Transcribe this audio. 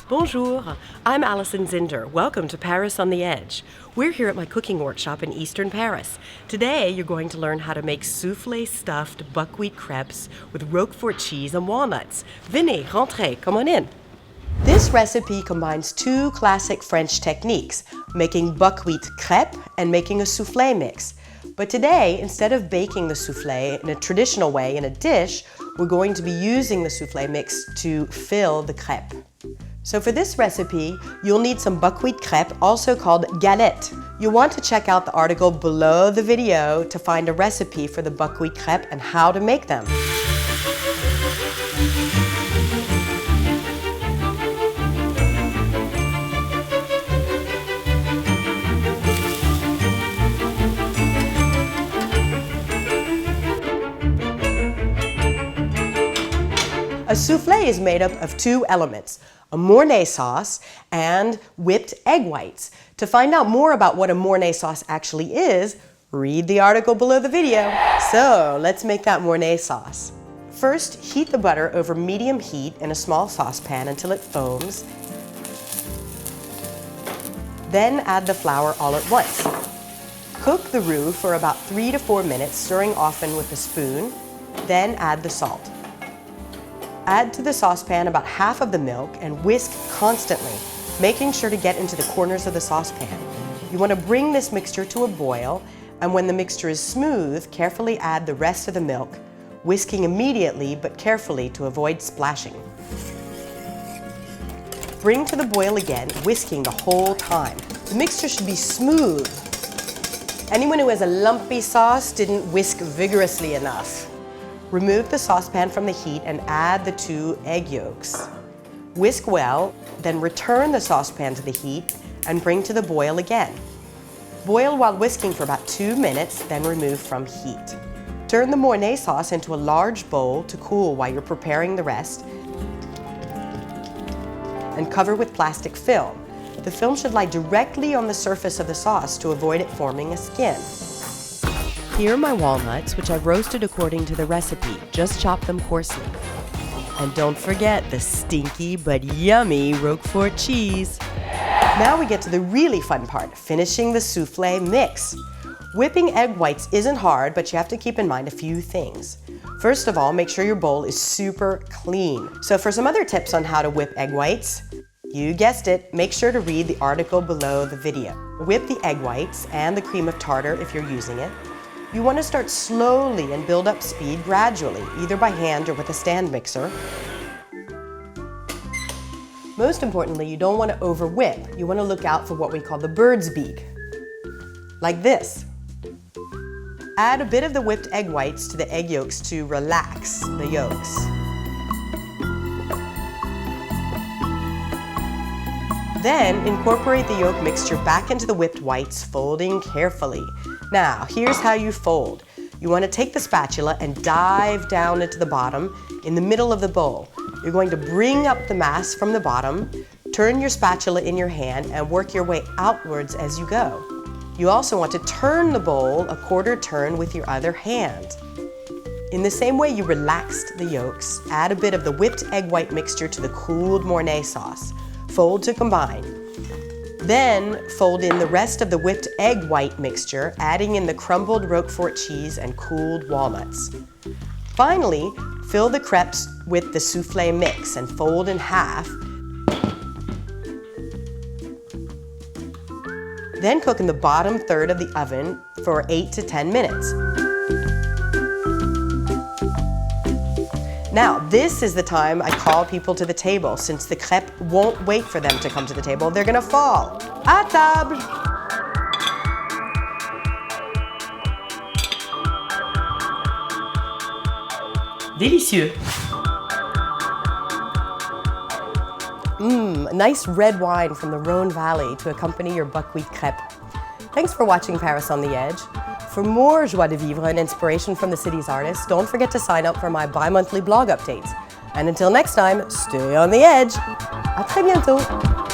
Bonjour, I'm Allison Zinder. Welcome to Paris on the Edge. We're here at my cooking workshop in Eastern Paris. Today, you're going to learn how to make soufflé-stuffed buckwheat crêpes with Roquefort cheese and walnuts. Venez, rentrez, come on in. This recipe combines two classic French techniques, making buckwheat crêpes and making a soufflé mix. But today, instead of baking the soufflé in a traditional way in a dish, we're going to be using the soufflé mix to fill the crêpe. So for this recipe, you'll need some buckwheat crêpes, also called galettes. You'll want to check out the article below the video to find a recipe for the buckwheat crêpes and how to make them. A soufflé is made up of two elements, a Mornay sauce and whipped egg whites. To find out more about what a Mornay sauce actually is, read the article below the video. So let's make that Mornay sauce. First, heat the butter over medium heat in a small saucepan until it foams. Then add the flour all at once. Cook the roux for about 3 to 4 minutes, stirring often with a spoon. Then add the salt. Add to the saucepan about half of the milk and whisk constantly, making sure to get into the corners of the saucepan. You want to bring this mixture to a boil, and when the mixture is smooth, carefully add the rest of the milk, whisking immediately but carefully to avoid splashing. Bring to the boil again, whisking the whole time. The mixture should be smooth. Anyone who has a lumpy sauce didn't whisk vigorously enough. Remove the saucepan from the heat and add the 2 egg yolks. Whisk well, then return the saucepan to the heat and bring to the boil again. Boil while whisking for about 2 minutes, then remove from heat. Turn the Mornay sauce into a large bowl to cool while you're preparing the rest and cover with plastic film. The film should lie directly on the surface of the sauce to avoid it forming a skin. Here are my walnuts, which I've roasted according to the recipe. Just chop them coarsely. And don't forget the stinky but yummy Roquefort cheese. Now we get to the really fun part, finishing the soufflé mix. Whipping egg whites isn't hard, but you have to keep in mind a few things. First of all, make sure your bowl is super clean. So for some other tips on how to whip egg whites, you guessed it, make sure to read the article below the video. Whip the egg whites and the cream of tartar if you're using it. You want to start slowly and build up speed gradually, either by hand or with a stand mixer. Most importantly, you don't want to over whip. You want to look out for what we call the bird's beak, like this. Add a bit of the whipped egg whites to the egg yolks to relax the yolks. Then incorporate the yolk mixture back into the whipped whites, folding carefully. Now, here's how you fold. You want to take the spatula and dive down into the bottom in the middle of the bowl. You're going to bring up the mass from the bottom, turn your spatula in your hand, and work your way outwards as you go. You also want to turn the bowl a quarter turn with your other hand. In the same way you relaxed the yolks, add a bit of the whipped egg white mixture to the cooled Mornay sauce. Fold to combine. Then fold in the rest of the whipped egg white mixture, adding in the crumbled Roquefort cheese and cooled walnuts. Finally, fill the crêpes with the soufflé mix and fold in half. Then cook in the bottom third of the oven for 8 to 10 minutes. Now, this is the time I call people to the table. Since the crêpes won't wait for them to come to the table, they're gonna fall. À table! Délicieux! A nice red wine from the Rhone Valley to accompany your buckwheat crêpes. Thanks for watching Paris on the Edge. For more joie de vivre and inspiration from the city's artists, don't forget to sign up for my bi-monthly blog updates. And until next time, stay on the edge. À très bientôt.